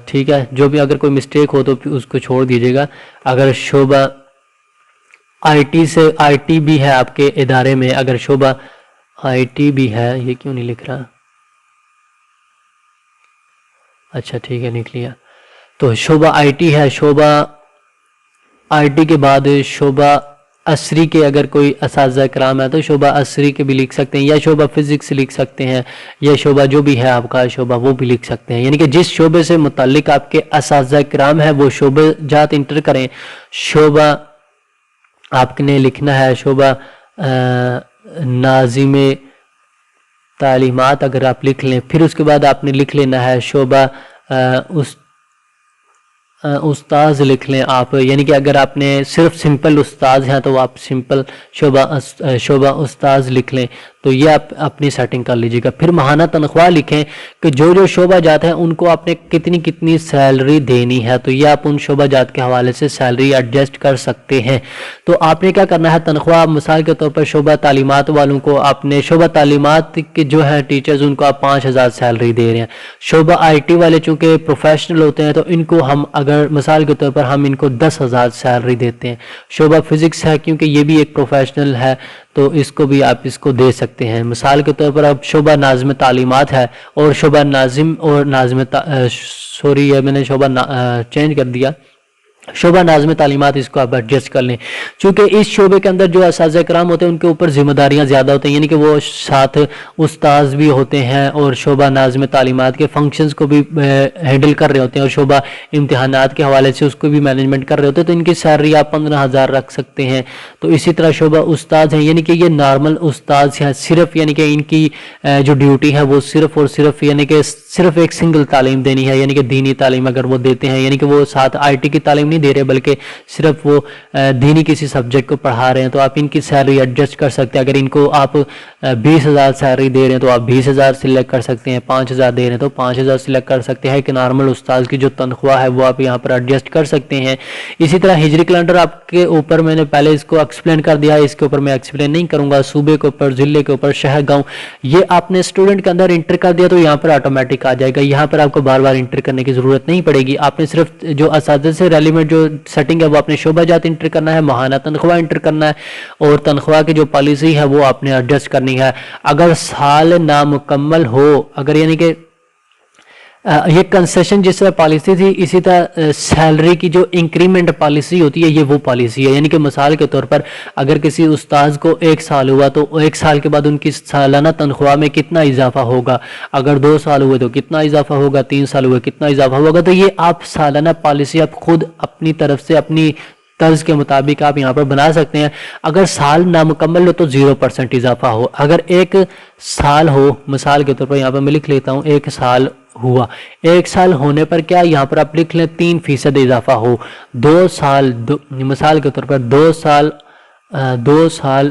[SPEAKER 1] ٹھیک ہے۔ جو بھی اگر کوئی مسٹیک ہو تو اس کو چھوڑ دیجیے گا۔ اگر شعبہ آئی ٹی سے، آئی ٹی بھی ہے آپ کے ادارے میں، اگر شعبہ آئی ٹی بھی ہے، یہ کیوں نہیں لکھ رہا، اچھا ٹھیک ہے لکھ لیا، تو شعبہ آئی ٹی ہے، شعبہ آئی ٹی کے بعد شعبہ عصری کے اگر کوئی اساتذہ کرام ہے تو شعبہ عصری کے بھی لکھ سکتے ہیں، یا شعبہ فزکس لکھ سکتے ہیں، یا شعبہ جو بھی ہے آپ کا شعبہ وہ بھی لکھ سکتے ہیں، یعنی کہ جس شعبے سے متعلق آپ کے اساتذہ کرام ہے وہ شعبہ جات انٹر کریں۔ شعبہ آپ نے لکھنا ہے شعبہ ناظم تعلیمات، اگر آپ لکھ لیں، پھر اس کے بعد آپ نے لکھ لینا ہے شعبہ استاذ لکھ لیں آپ، یعنی کہ اگر آپ نے صرف سمپل استاذ ہیں تو آپ سمپل شعبہ استاذ لکھ لیں، تو یہ آپ اپنی سیٹنگ کر لیجیے گا۔ پھر ماہانہ تنخواہ لکھیں کہ جو شعبہ جات ہیں ان کو آپ نے کتنی سیلری دینی ہے، تو یہ آپ ان شعبہ جات کے حوالے سے سیلری ایڈجسٹ کر سکتے ہیں۔ تو آپ نے کیا کرنا ہے، تنخواہ مثال کے طور پر شعبہ تعلیمات والوں کو آپ نے شعبہ تعلیمات کے جو ہیں ٹیچرز ان کو آپ 5000 سیلری دے رہے ہیں، شعبہ آئی ٹی والے چونکہ پروفیشنل ہوتے ہیں تو ان کو ہم اگر مثال کے طور پر ہم ان کو 10,000 سیلری دیتے ہیں، شعبہ فزکس ہے کیونکہ یہ بھی ایک پروفیشنل ہے تو اس کو بھی آپ اس کو دے سکتے ہیں۔ مثال کے طور پر اب شعبہ ناظم تعلیمات ہے اور شعبہ ناظم اور سوری میں نے شعبہ چینج کر دیا، شعبہ ناظم تعلیمات، اس کو آپ ایڈجسٹ کر لیں، چونکہ اس شعبے کے اندر جو اساتذہ کرام ہوتے ہیں ان کے اوپر ذمہ داریاں زیادہ ہوتی ہیں، یعنی کہ وہ ساتھ استاذ بھی ہوتے ہیں اور شعبہ ناظم تعلیمات کے فنکشنز کو بھی ہینڈل کر رہے ہوتے ہیں اور شعبہ امتحانات کے حوالے سے اس کو بھی مینجمنٹ کر رہے ہوتے ہیں، تو ان کی سیلری آپ 15,000 رکھ سکتے ہیں۔ تو اسی طرح شعبہ استاذ ہیں، یعنی کہ یہ نارمل استاذ ہیں، صرف یعنی کہ ان کی جو ڈیوٹی ہے وہ صرف اور صرف یعنی کہ صرف ایک سنگل تعلیم دینی ہے، یعنی کہ دینی تعلیم اگر وہ دیتے ہیں، یعنی کہ وہ ساتھ آئی ٹی کی تعلیم نہیں دے رہے بلکہ صرف وہ دینی کسی سبجیکٹ کو پڑھا رہے ہیں، تو آپ ان کی سیلری ایڈجسٹ کر سکتے ہیں۔ اگر ان کو آپ 20,000 سیلری دے رہے ہیں تو آپ 20,000 سلیکٹ کر سکتے ہیں، 5,000 دے رہے ہیں تو 5,000 سلیکٹ کر سکتے ہیں کہ نارمل استاذ کی جو تنخواہ ہے وہ آپ یہاں پر ایڈجسٹ کر سکتے ہیں۔ اسی طرح ہجری کیلنڈر آپ کے اوپر میں نے پہلے اس کو ایکسپلین کر دیا ہے، اس کے اوپر میں ایکسپلین نہیں کروں گا، صوبے کے اوپر، ضلع کے اوپر، شہر، گاؤں، یہ آپ نے اسٹوڈنٹ کے اندر انٹر کر دیا تو یہاں پر آٹومیٹک آ جائے گا، یہاں پر آپ کو بار بار انٹر کرنے کی ضرورت نہیں پڑے گی۔ آپ نے صرف جو اساتذہ سے ریلیونٹ جو سیٹنگ ہے وہ آپ نے شعبہ جات انٹر کرنا ہے، ماہانہ تنخواہ انٹر کرنا ہے اور تنخواہ کی جو پالیسی ہے وہ آپ نے ایڈجسٹ کرنی ہے۔ اگر سال نامکمل ہو، اگر یعنی کہ یہ کنسیشن جس طرح پالیسی تھی اسی طرح سیلری کی جو انکریمنٹ پالیسی ہوتی ہے یہ وہ پالیسی ہے، یعنی کہ مثال کے طور پر اگر کسی استاذ کو 1 سال ہوا تو 1 سال کے بعد ان کی سالانہ تنخواہ میں کتنا اضافہ ہوگا، اگر 2 سال ہوئے تو کتنا اضافہ ہوگا، 3 سال ہوئے کتنا اضافہ ہوگا، تو یہ آپ سالانہ پالیسی آپ خود اپنی طرف سے اپنی طرز کے مطابق آپ یہاں پر بنا سکتے ہیں۔ اگر سال نامکمل ہو تو 0% اضافہ ہو، اگر 1 سال ہو، مثال کے طور پر یہاں پر میں لکھ لیتا ہوں 1 سال ہوا، 1 سال ہونے پر کیا یہاں پر آپ لکھ لیں 3% اضافہ ہو، 2 سال مثال کے طور پر 2 سال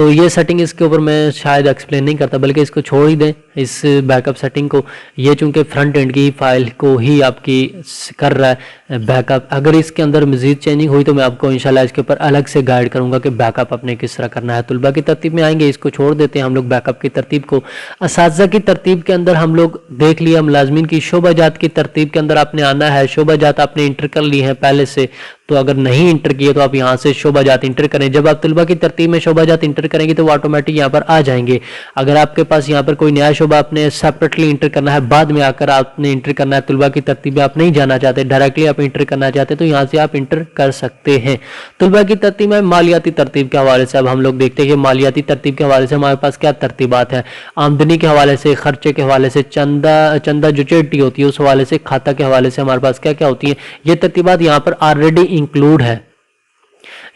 [SPEAKER 1] تو یہ سیٹنگ اس کے اوپر میں شاید ایکسپلین نہیں کرتا بلکہ اس کو چھوڑ ہی دیں اس بیک اپ سیٹنگ کو. یہ چونکہ فرنٹ اینڈ کی فائل کو ہی آپ کی کر رہا ہے بیک اپ. اگر اس کے اندر مزید چینجنگ ہوئی تو میں آپ کو انشاءاللہ اس کے اوپر الگ سے گائیڈ کروں گا کہ بیک اپ اپنے کس طرح کرنا ہے. طلبہ کی ترتیب میں آئیں گے, اس کو چھوڑ دیتے ہیں ہم لوگ بیک اپ کی ترتیب کو. اساتذہ کی ترتیب کے اندر ہم لوگ دیکھ لیا ملازمین کی شعبہ جات کی ترتیب کے اندر آپ نے آنا ہے. شعبہ جات آپ نے انٹر کر لی ہیں پہلے سے, تو اگر نہیں انٹر کیے تو آپ یہاں سے شعبہ جات انٹر کریں. جب آپ طلبہ کی ترتیب میں شعبہ جات انٹر کریں گے تو وہ آٹومیٹک یہاں پر آ جائیں گے. اگر آپ کے پاس یہاں پر کوئی نیا شعبہ آپ نے سیپریٹلی انٹر کرنا ہے, بعد میں آ کر آپ نے انٹر کرنا ہے, طلبہ کی ترتیب میں آپ نہیں جانا چاہتے, ڈائریکٹلی آپ انٹر کرنا چاہتے تو یہاں سے آپ انٹر کر سکتے ہیں. طلبہ کی ترتیب میں مالیاتی ترتیب کے حوالے سے اب ہم لوگ دیکھتے ہیں کہ مالیاتی ترتیب کے حوالے سے ہمارے پاس کیا ترتیبات ہیں. آمدنی کے حوالے سے, خرچے کے حوالے سے, چندہ جو چیٹی ہوتی ہے اس حوالے سے, کھاتا کے حوالے سے ہمارے پاس کیا کیا ہوتی ہیں. یہ ترتیبات یہاں پر آلریڈی انکلوڈ ہے,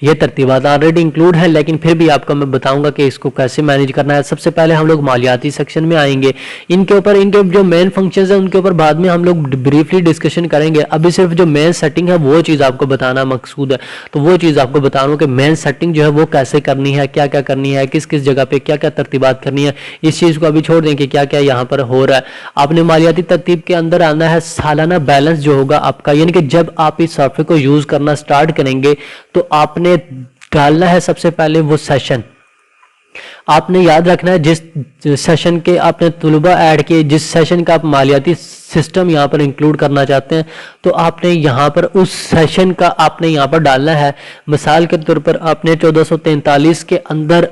[SPEAKER 1] یہ ترتیبات آلریڈی انکلوڈ ہے, لیکن پھر بھی آپ کو میں بتاؤں گا کہ اس کو کیسے مینیج کرنا ہے. سب سے پہلے ہم لوگ مالیاتی سیکشن میں آئیں گے. ان کے اوپر ان کے جو مین فنکشنز ہیں ان کے اوپر بعد میں ہم لوگ بریفلی ڈسکشن کریں گے. ابھی صرف جو مین سیٹنگ ہے وہ چیز آپ کو بتانا مقصود ہے, تو وہ چیز آپ کو بتا رہا ہوں کہ مین سیٹنگ جو ہے وہ کیسے کرنی ہے, کیا کیا کرنی ہے, کس کس جگہ پہ کیا کیا ترتیبات کرنی ہے. اس چیز کو ابھی چھوڑ دیں کہ کیا کیا یہاں پر ہو رہا ہے. آپ نے مالیاتی ترتیب کے اندر آنا ہے سالانہ بیلنس جو ہوگا آپ کا, یعنی کہ جب آپ اس سافٹ ویئر کو یوز کرنا سٹارٹ کریں گے تو آپ نے ڈالنا ہے سب سے پہلے وہ سیشن. آپ نے یاد رکھنا ہے جس سیشن کے آپ نے طلبہ ایڈ کیے, جس سیشن کا آپ مالیاتی سسٹم یہاں پر انکلوڈ کرنا چاہتے ہیں, تو آپ نے یہاں پر اس سیشن کا آپ نے یہاں پر ڈالنا ہے. مثال کے طور پر آپ نے 1443 کے اندر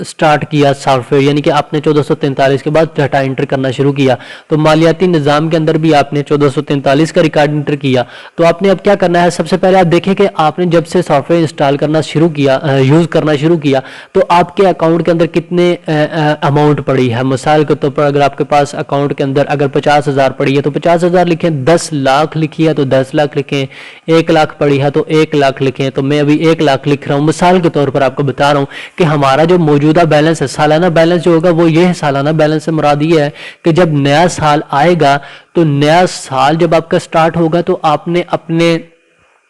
[SPEAKER 1] سٹارٹ کیا سافٹ ویئر, یعنی کہ آپ نے 1443 کے بعد ڈیٹا انٹر کرنا شروع کیا, تو مالیاتی نظام کے اندر بھی آپ نے 1443 کا ریکارڈ انٹر کیا. تو آپ نے اب کیا کرنا ہے, سب سے پہلے آپ دیکھیں کہ آپ نے جب سے سافٹ ویئر انسٹال کرنا شروع کیا, یوز کرنا شروع کیا, تو آپ کے اکاؤنٹ کے اندر کتنے اماؤنٹ پڑی ہے. مثال کے طور پر اگر آپ کے پاس اکاؤنٹ کے اندر اگر 50,000 پڑی ہے تو 50,000 لکھیں, 10 لاکھ لکھی ہے تو 10 لاکھ لکھیں, 1 لاکھ پڑی ہے تو 1 لاکھ لکھیں. تو میں ابھی 1 لاکھ لکھ رہا ہوں, مثال کے طور پر آپ کو بتا رہا ہوں کہ ہمارا جو موجودہ بیلنس ہے, سالانہ بیلنس جو ہوگا وہ یہ ہے. سالانہ بیلنس سے مراد یہ ہے کہ جب نیا سال آئے گا تو نیا سال جب آپ کا سٹارٹ ہوگا تو آپ نے اپنے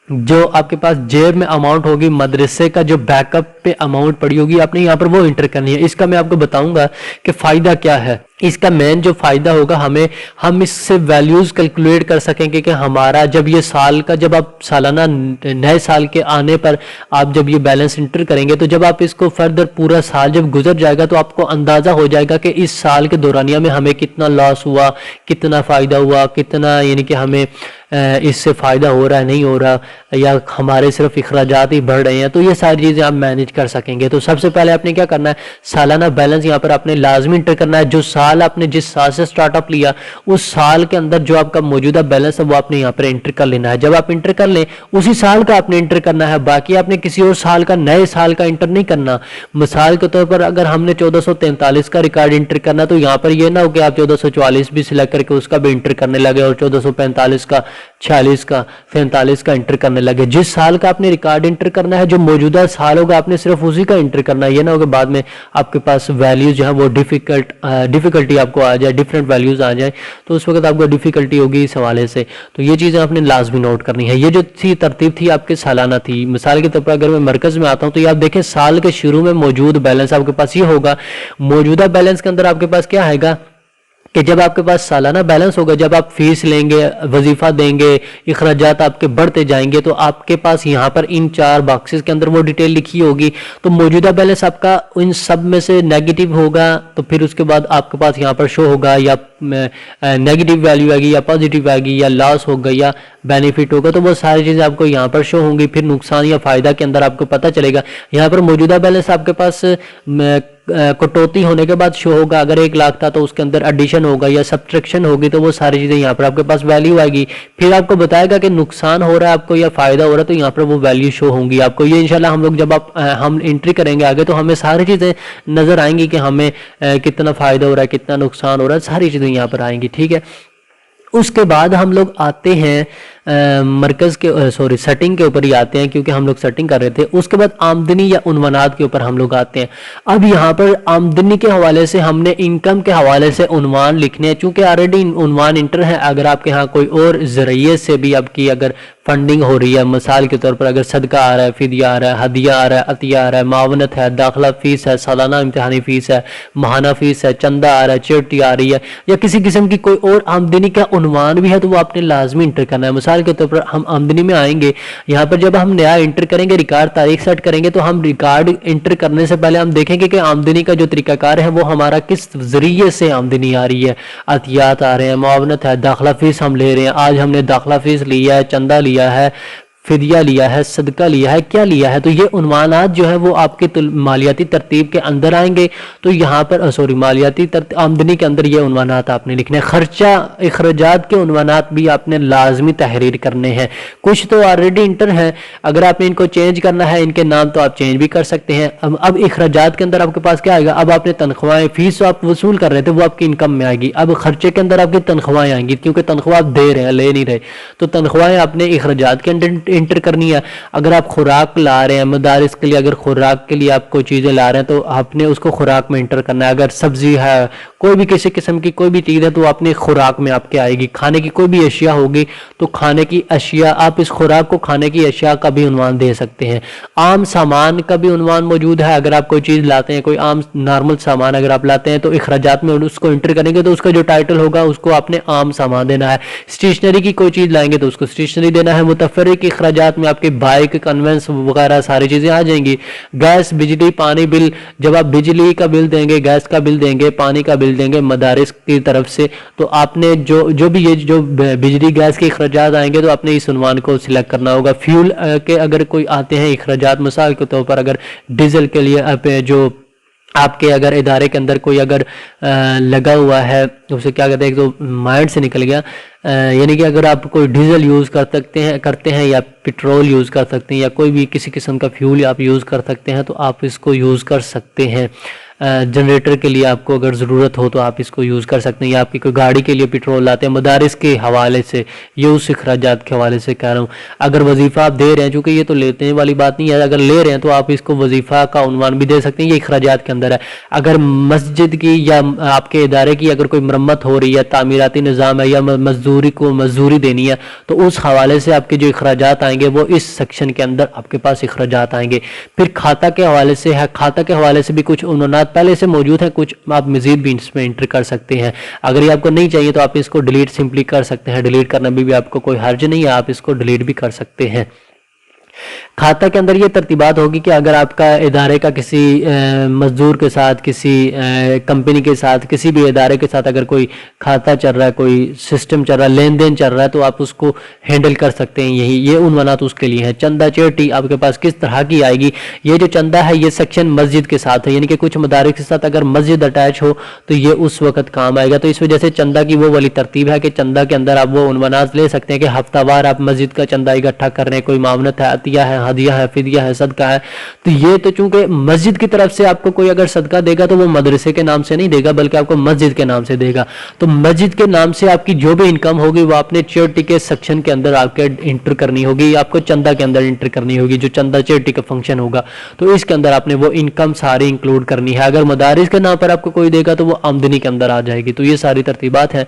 [SPEAKER 1] جو آپ کے پاس جیب میں اماؤنٹ ہوگی, مدرسے کا جو بیک اپ پہ اماؤنٹ پڑی ہوگی, آپ نے یہاں پر وہ انٹر کرنی ہے. اس کا میں آپ کو بتاؤں گا کہ فائدہ کیا ہے. اس کا مین جو فائدہ ہوگا, ہم اس سے ویلیوز کیلکولیٹ کر سکیں گے کہ ہمارا جب یہ سال کا, جب آپ سالانہ نئے سال کے آنے پر آپ جب یہ بیلنس انٹر کریں گے, تو جب آپ اس کو فردر پورا سال جب گزر جائے گا تو آپ کو اندازہ ہو جائے گا کہ اس سال کے دورانیہ میں ہمیں کتنا لاس ہوا, کتنا فائدہ ہوا, کتنا یعنی کہ ہمیں اس سے فائدہ ہو رہا ہے نہیں ہو رہا, یا ہمارے صرف اخراجات ہی بڑھ رہے ہیں. تو یہ ساری چیزیں آپ مینیج کر سکیں گے. تو سب سے پہلے آپ نے کیا کرنا ہے, سالانہ بیلنس یہاں پر آپ نے لازمی انٹر کرنا ہے. جو سال آپ نے جس سال سے سٹارٹ اپ لیا اس سال کے اندر جو آپ کا موجودہ بیلنس ہے وہ آپ نے یہاں پر انٹر کر لینا ہے. جب آپ انٹر کر لیں اسی سال کا آپ نے انٹر کرنا ہے, باقی آپ نے کسی اور سال کا, نئے سال کا انٹر نہیں کرنا. مثال کے طور پر اگر ہم نے 1443 کا ریکارڈ انٹر کرنا تو یہاں پر یہ نہ ہو کہ آپ 1444 بھی سلیکٹ کر کے اس کا بھی انٹر کرنے لگے اور 1445 کا, 46 کا, 47 کا انٹر کرنے لگے. جس سال کا آپ نے ریکارڈ انٹر کرنا ہے, جو موجودہ سال ہوگا آپ نے صرف اسی کا انٹر کرنا ہے. یہ نہ ہوگا بعد میں آپ کے پاس ویلیوز جو ہیں وہ ڈیفیکلٹی آپ کو آ جائے, ڈفرینٹ ویلیوز آ جائیں, تو اس وقت آپ کو ڈیفیکلٹی ہوگی اس حوالے سے. تو یہ چیزیں آپ نے لازمی نوٹ کرنی ہے. یہ جو تھی ترتیب تھی آپ کے سالانہ تھی. مثال کے طور پر اگر میں مرکز میں آتا ہوں تو یہ آپ دیکھیں سال کے شروع میں موجود بیلنس آپ کے پاس یہ ہوگا. موجودہ بیلنس کے اندر آپ کے پاس کیا آئے گا کہ جب آپ کے پاس سالانہ بیلنس ہوگا, جب آپ فیس لیں گے, وظیفہ دیں گے, اخراجات آپ کے بڑھتے جائیں گے, تو آپ کے پاس یہاں پر ان 4 باکسز کے اندر وہ ڈیٹیل لکھی ہوگی. تو موجودہ بیلنس آپ کا ان سب میں سے نیگیٹو ہوگا, تو پھر اس کے بعد آپ کے پاس یہاں پر شو ہوگا یا نیگیٹو ویلیو آئے گی یا پازیٹیو آئے گی یا لاس ہوگا یا بینیفٹ ہوگا. تو وہ ساری چیزیں آپ کو یہاں پر شو ہوں گی. پھر نقصان یا فائدہ کے اندر آپ کو پتہ چلے گا. یہاں پر موجودہ بیلنس آپ کے پاس کٹوتی ہونے کے بعد شو ہوگا. اگر 1 لاکھ تھا تو اس کے اندر ایڈیشن ہوگا یا سبٹریکشن ہوگی, تو وہ ساری چیزیں یہاں پر آپ کے پاس ویلیو آئے گی. پھر آپ کو بتائے گا کہ نقصان ہو رہا ہے آپ کو یا فائدہ ہو رہا ہے, تو یہاں پر وہ ویلیو شو ہوں گی آپ کو. یہ انشاءاللہ ہم لوگ جب ہم انٹری کریں گے آگے تو ہمیں ساری چیزیں نظر آئیں گی کہ ہمیں کتنا فائدہ ہو رہا ہے, کتنا نقصان ہو رہا ہے, ساری چیزیں یہاں پر آئیں گی. ٹھیک ہے. اس کے بعد ہم لوگ آتے ہیں مرکز کے سیٹنگ کے اوپر ہی آتے ہیں کیونکہ ہم لوگ سیٹنگ کر رہے تھے. اس کے بعد آمدنی یا عنوانات کے اوپر ہم لوگ آتے ہیں. اب یہاں پر آمدنی کے حوالے سے ہم نے انکم کے حوالے سے عنوان لکھنے ہیں چونکہ آلریڈی عنوان انٹر ہے. اگر آپ کے ہاں کوئی اور ذریعے سے بھی آپ کی اگر فنڈنگ ہو رہی ہے، مثال کے طور پر اگر صدقہ آ رہا ہے، فدیہ آ رہا ہے، ہدیہ آ رہا ہے، عطیہ آ رہا ہے، معاونت ہے، داخلہ فیس ہے، سالانہ امتحانی فیس ہے، ماہانہ فیس ہے، چندہ آ رہا ہے، چیوٹی آ رہی ہے، یا کسی قسم کی کوئی اور آمدنی کا عنوان بھی ہے تو وہ آپ نے لازمی انٹر کرنا ہے. مثال کے طور پر ہم آمدنی میں آئیں گے، یہاں پر جب ہم نیا انٹر کریں گے ریکارڈ تاریخ سیٹ کریں گے تو ہم ریکارڈ انٹر کرنے سے پہلے ہم دیکھیں گے کہ آمدنی کا جو طریقہ کار ہے وہ ہمارا کس ذریعے سے آمدنی آ رہی ہے. عطیات آ رہے ہیں، معاونت ہے، داخلہ فیس ہم لے رہے ہیں، آج ہم نے داخلہ فیس لیا ہے، چندہ لیا ہے، فدیہ لیا ہے، صدقہ لیا ہے، کیا لیا ہے. تو یہ عنوانات جو ہے وہ آپ کے مالیاتی ترتیب کے اندر آئیں گے. تو یہاں پر مالیاتی آمدنی کے اندر یہ عنوانات آپ نے لکھنے ہیں. خرچہ اخراجات کے عنوانات بھی آپ نے لازمی تحریر کرنے ہیں. کچھ تو آلریڈی انٹر ہیں، اگر آپ نے ان کو چینج کرنا ہے ان کے نام تو آپ چینج بھی کر سکتے ہیں. اب اخراجات کے اندر آپ کے پاس کیا آئے گا؟ اب آپ نے تنخواہیں، فیس آپ وصول کر رہے تھے وہ آپ کی انکم میں آئے گی. اب خرچے کے اندر آپ کی تنخواہیں آئیں گی کیونکہ تنخواہ آپ دے رہے ہیں، لے نہیں رہے، تو تنخواہیں آپ نے اخراجات کے اندر انٹر کرنی ہے. اگر آپ خوراک لا رہے ہیں مدارس کے لیے، اگر خوراک کے لیے آپ کوئی چیزیں لا رہے ہیں تو آپ نے اس کو خوراک میں انٹر کرنا ہے. اگر سبزی ہے، کوئی بھی کسی قسم کی کوئی بھی چیز ہے تو آپ نے خوراک میں آپ کے آئے گی. کھانے کی کوئی بھی اشیاء ہوگی تو کھانے کی اشیاء، آپ اس خوراک کو کھانے کی اشیاء کا بھی عنوان دے سکتے ہیں. عام سامان کا بھی عنوان موجود ہے. اگر آپ کوئی چیز لاتے ہیں، کوئی عام نارمل سامان اگر آپ لاتے ہیں تو اخراجات میں اس کو انٹر کریں گے تو اس کا جو ٹائٹل ہوگا اس کو آپ نے عام سامان دینا ہے. اسٹیشنری کی کوئی چیز لائیں گے تو اس کو اسٹیشنری دینا ہے. متفرق اخراجات میں آپ کے بائک، کنوینس وغیرہ ساری چیزیں آ جائیں گی. گیس، بجلی، پانی بل، جب آپ بجلی کا بل دیں گے، گیس کا بل دیں گے، پانی کا بل دیں گے مدارس کی طرف سے، تو آپ نے جو بھی یہ جو بجلی گیس کے اخراجات آئیں گے تو آپ نے اس عنوان کو سلیکٹ کرنا ہوگا. فیول کے اگر کوئی آتے ہیں اخراجات، مثال کے طور پر اگر ڈیزل کے لیے جو آپ کے اگر ادارے کے اندر کوئی اگر لگا ہوا ہے، اسے کیا کہتے ہیں، تو مائنڈ سے نکل گیا، یعنی کہ اگر آپ کوئی ڈیزل یوز کرتے ہیں یا پیٹرول یوز کر سکتے ہیں یا کوئی بھی کسی قسم کا فیول آپ یوز کر سکتے ہیں تو آپ اس کو یوز کر سکتے ہیں. جنریٹر کے لیے آپ کو اگر ضرورت ہو تو آپ اس کو یوز کر سکتے ہیں، یا آپ کی کوئی گاڑی کے لیے پیٹرول لاتے ہیں. مدارس کے حوالے سے، یہ اس اخراجات کے حوالے سے کہہ رہا ہوں. اگر وظیفہ آپ دے رہے ہیں، چونکہ یہ تو لیتے والی بات نہیں ہے، اگر لے رہے ہیں تو آپ اس کو وظیفہ کا عنوان بھی دے سکتے ہیں، یہ اخراجات کے اندر ہے. اگر مسجد کی یا آپ کے ادارے کی اگر کوئی مرمت ہو رہی ہے، تعمیراتی نظام ہے، یا مزدوری کو مزدوری دینی ہے تو اس حوالے سے آپ کے جو اخراجات آئیں گے وہ اس سیکشن کے اندر آپ کے پاس اخراجات آئیں گے. پھر کھاتا کے حوالے سے ہے، کھاتا کے حوالے سے بھی کچھ عنوانات پہلے سے موجود ہیں، کچھ آپ مزید بھی اس میں انٹر کر سکتے ہیں. اگر یہ آپ کو نہیں چاہیے تو آپ اس کو ڈیلیٹ سمپلی کر سکتے ہیں. ڈیلیٹ کرنا بھی آپ کو کوئی حرج نہیں ہے، آپ اس کو ڈیلیٹ بھی کر سکتے ہیں. کھاتا کے اندر یہ ترتیبات ہوگی کہ اگر آپ کا ادارے کا کسی مزدور کے ساتھ، کسی کمپنی کے ساتھ، کسی بھی ادارے کے ساتھ اگر کوئی کھاتا چل رہا ہے، کوئی سسٹم چل رہا ہے، لین دین چل رہا ہے تو آپ اس کو ہینڈل کر سکتے ہیں. یہ عنوانات اس کے لیے ہیں. چندہ چیٹی آپ کے پاس کس طرح کی آئے گی؟ یہ جو چندہ ہے یہ سیکشن مسجد کے ساتھ ہے، یعنی کہ کچھ مدارس کے ساتھ اگر مسجد اٹیچ ہو تو یہ اس وقت کام آئے گا. تو اس وجہ سے چندہ کی وہ والی ترتیب ہے کہ چندہ کے اندر آپ وہ عنوانات لے سکتے ہیں کہ ہفتہ وار آپ مسجد کا چندہ اکٹھا کر رہے ہیں، کوئی معاونت ہے، عطیہ ہے، ہدیہ ہے، فدیہ ہے، صدقہ ہے. تو یہ تو چونکہ مسجد کی طرف سے آپ کو کوئی اگر صدقہ دے گا تو وہ مدرسے کے نام سے نہیں دے گا بلکہ آپ کو مسجد کے نام سے دے گا. تو مسجد کے نام سے آپ کی جو بھی انکم ہوگی وہ آپ نے چیریٹی کے سیکشن کے اندر آپ کے انٹر کرنی ہوگی، آپ کو چندہ کے اندر انٹر کرنی ہوگی. جو چندہ چیریٹی کا فنکشن ہوگا تو اس کے اندر آپ نے وہ انکم ساری انکلوڈ کرنی ہے. اگر مدارس کے نام پر آپ کو کوئی دے گا تو وہ آمدنی کے اندر آ جائے گی. تو یہ ساری ترتیبات ہیں.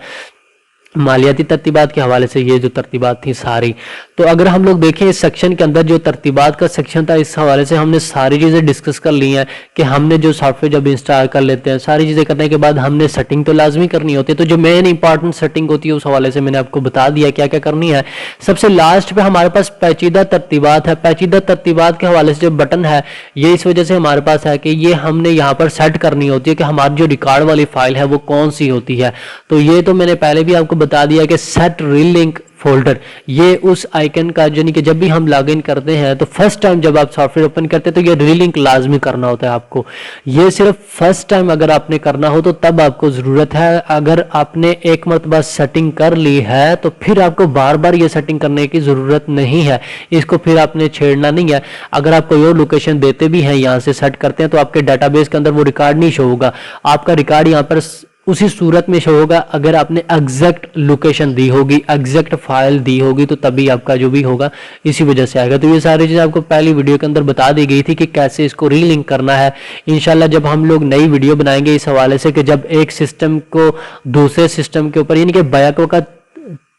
[SPEAKER 1] مالیاتی ترتیبات کے حوالے سے یہ جو ترتیبات تھیں ساری. تو اگر ہم لوگ دیکھیں اس سیکشن کے اندر جو ترتیبات کا سیکشن تھا، اس حوالے سے ہم نے ساری چیزیں ڈسکس کر لی ہیں کہ ہم نے جو سافٹ ویئر جب انسٹال کر لیتے ہیں ساری چیزیں کرنے کے بعد ہم نے سیٹنگ تو لازمی کرنی ہوتی ہے. تو جو مین امپارٹنٹ سیٹنگ ہوتی ہے اس حوالے سے میں نے آپ کو بتا دیا کیا کیا کرنی ہے. سب سے لاسٹ پہ ہمارے پاس پیچیدہ ترتیبات ہے. پیچیدہ ترتیبات کے حوالے سے جو بٹن ہے یہ اس وجہ سے ہمارے پاس ہے کہ یہ ہم نے یہاں پر سیٹ کرنی ہوتی ہے کہ ہماری جو ریکارڈ والی فائل ہے وہ کون سی ہوتی ہے. تو یہ تو میں نے پہلے بھی آپ کو بتا دیا کہ سیٹ ری لنک فولڈر، یہ اس آئیکن کا یعنی کہ جب بھی ہم لاگ ان کرتے ہیں تو فرسٹ ٹائم جب آپ سافٹ ویئر اوپن کرتے ہیں تو یہ ری لنک لازمی کرنا ہوتا ہے آپ کو. یہ صرف فرسٹ ٹائم اگر آپ نے کرنا ہو تو تب آپ کو ضرورت ہے. اگر آپ نے ایک مرتبہ سیٹنگ کر لی ہے تو پھر آپ کو بار بار یہ سیٹنگ کرنے کی ضرورت نہیں ہے، اس کو پھر آپ نے چھیڑنا نہیں ہے. اگر آپ کوئی اور لوکیشن دیتے بھی ہیں یہاں سے سیٹ کرتے ہیں تو آپ کے ڈیٹا بیس کے اندر وہ ریکارڈ نہیں شو ہوگا. آپ کا ریکارڈ یہاں پر اسی صورت میں شو ہوگا اگر آپ نے ایگزیکٹ لوکیشن دی ہوگی, ایگزیکٹ فائل دی ہوگی, تو تبھی آپ کا جو بھی ہوگا اسی وجہ سے آئے گا. تو یہ ساری چیزیں آپ کو پہلی ویڈیو کے اندر بتا دی گئی تھی کہ کیسے اس کو ری لنک کرنا ہے. انشاءاللہ جب ہم لوگ نئی ویڈیو بنائیں گے اس حوالے سے کہ جب ایک سسٹم کو دوسرے سسٹم کے اوپر, یعنی کہ بیک وقت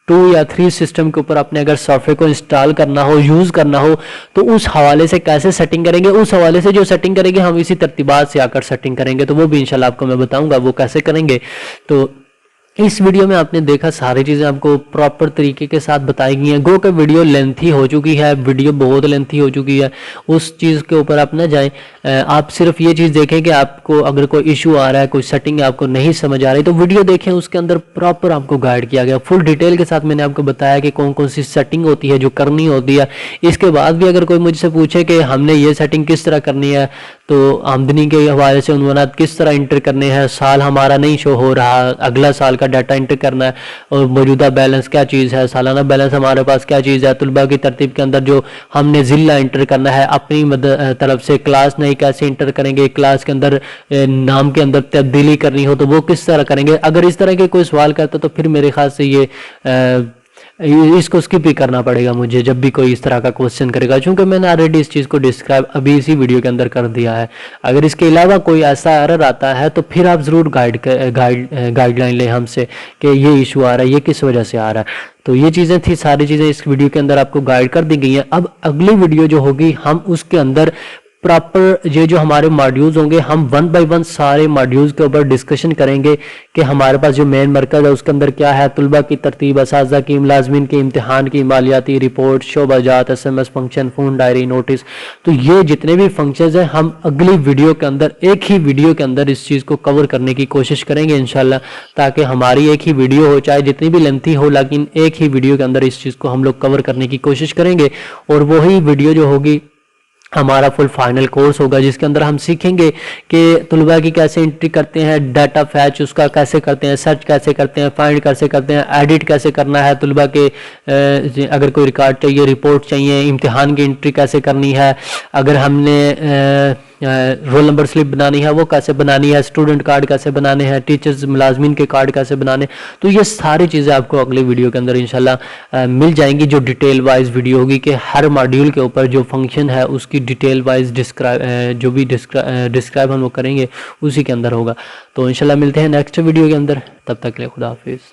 [SPEAKER 1] 2 یا 3 سسٹم کے اوپر اپنے اگر سافٹ ویئر کو انسٹال کرنا ہو, یوز کرنا ہو, تو اس حوالے سے کیسے سیٹنگ کریں گے, اس حوالے سے جو سیٹنگ کریں گے ہم اسی ترتیبات سے آ کر سیٹنگ کریں گے, تو وہ بھی انشاءاللہ آپ کو میں بتاؤں گا وہ کیسے کریں گے. تو اس ویڈیو میں آپ نے دیکھا ساری چیزیں آپ کو پراپر طریقے کے ساتھ بتائی گئی ہیں. گو کہ ویڈیو لینتھی ہو چکی ہے, ویڈیو بہت لینتھی ہو چکی ہے, اس چیز کے اوپر آپ نہ جائیں. آپ صرف یہ چیز دیکھیں کہ آپ کو اگر کوئی ایشو آ رہا ہے, کوئی سیٹنگ آپ کو نہیں سمجھ آ رہی, تو ویڈیو دیکھیں, اس کے اندر پراپر آپ کو گائیڈ کیا گیا فل ڈیٹیل کے ساتھ. میں نے آپ کو بتایا کہ کون کون سی سیٹنگ ہوتی ہے جو کرنی ہوتی ہے. اس کے بعد بھی اگر کوئی مجھ سے پوچھے کہ ہم نے یہ سیٹنگ کس طرح کرنی ہے, تو آمدنی کے حوالے سے عنوانات کس طرح انٹر کرنے ہیں, سال ہمارا نہیں شو ہو رہا, اگلا سال کا ڈیٹا انٹر کرنا ہے, اور موجودہ بیلنس کیا چیز ہے, سالانہ بیلنس ہمارے پاس کیا چیز ہے, طلبہ کی ترتیب کے اندر جو ہم نے ضلع انٹر کرنا ہے, اپنی طرف سے کلاس نئی کیسے انٹر کریں گے, کلاس کے اندر نام کے اندر تبدیلی کرنی ہو تو وہ کس طرح کریں گے. اگر اس طرح کے کوئی سوال کرتا تو پھر میرے خیال سے یہ اس کو اسکپ ہی کرنا پڑے گا مجھے جب بھی کوئی اس طرح کا کوسچن کرے گا, چونکہ میں نے آلریڈی اس چیز کو ڈسکرائب ابھی اسی ویڈیو کے اندر کر دیا ہے. اگر اس کے علاوہ کوئی ایسا ایرر آتا ہے تو پھر آپ ضرور گائیڈ لائن لیں ہم سے کہ یہ ایشو آ رہا ہے, یہ کس وجہ سے آ رہا ہے. تو یہ چیزیں تھی, ساری چیزیں اس ویڈیو کے اندر آپ کو گائیڈ کر دی گئی ہیں. اب اگلی ویڈیو جو ہوگی ہم اس کے اندر پراپر یہ جو ہمارے ماڈیولز ہوں گے ہم 1 بائی 1 سارے ماڈیولز کے اوپر ڈسکشن کریں گے کہ ہمارے پاس جو مین مرکز ہے اس کے اندر کیا ہے, طلبہ کی ترتیب, اساتذہ کی, ملازمین کے امتحان کی مالیاتی رپورٹ, شعبہ جات, SMS function, phone diary, notes. تو یہ جتنے بھی فنکشنز ہیں ہم اگلی ویڈیو کے اندر ایک ہی ویڈیو کے اندر اس چیز کو کور کرنے کی کوشش کریں گے انشاءاللہ, تاکہ ہماری ایک ہی ویڈیو ہو, چاہے جتنی بھی لینتھی ہو, لیکن ایک ہی ویڈیو کے اندر اس چیز کو ہم لوگ کور کرنے کی کوشش کریں گے. اور وہی ویڈیو جو ہوگی ہمارا فل فائنل کورس ہوگا, جس کے اندر ہم سیکھیں گے کہ طلباء کی کیسے انٹری کرتے ہیں, ڈیٹا فیچ اس کا کیسے کرتے ہیں, سرچ کیسے کرتے ہیں, فائنڈ کیسے کرتے ہیں, ایڈٹ کیسے کرنا ہے, طلباء کے اگر کوئی ریکارڈ چاہیے, رپورٹ چاہیے, امتحان کی انٹری کیسے کرنی ہے, اگر ہم نے رول نمبر سلپ بنانی ہے وہ کیسے بنانی ہے, اسٹوڈنٹ کارڈ کیسے بنانے ہیں, ٹیچرز ملازمین کے کارڈ کیسے بنانے. تو یہ ساری چیزیں آپ کو اگلی ویڈیو کے اندر انشاءاللہ مل جائیں گی, جو ڈیٹیل وائز ویڈیو ہوگی کہ ہر ماڈیول کے اوپر جو فنکشن ہے اس کی ڈیٹیل وائز جو بھی ڈسکرائب ہم لوگ کریں گے اسی کے اندر ہوگا. تو انشاءاللہ ملتے ہیں نیکسٹ ویڈیو کے اندر, تب تک کے لیے خدا حافظ.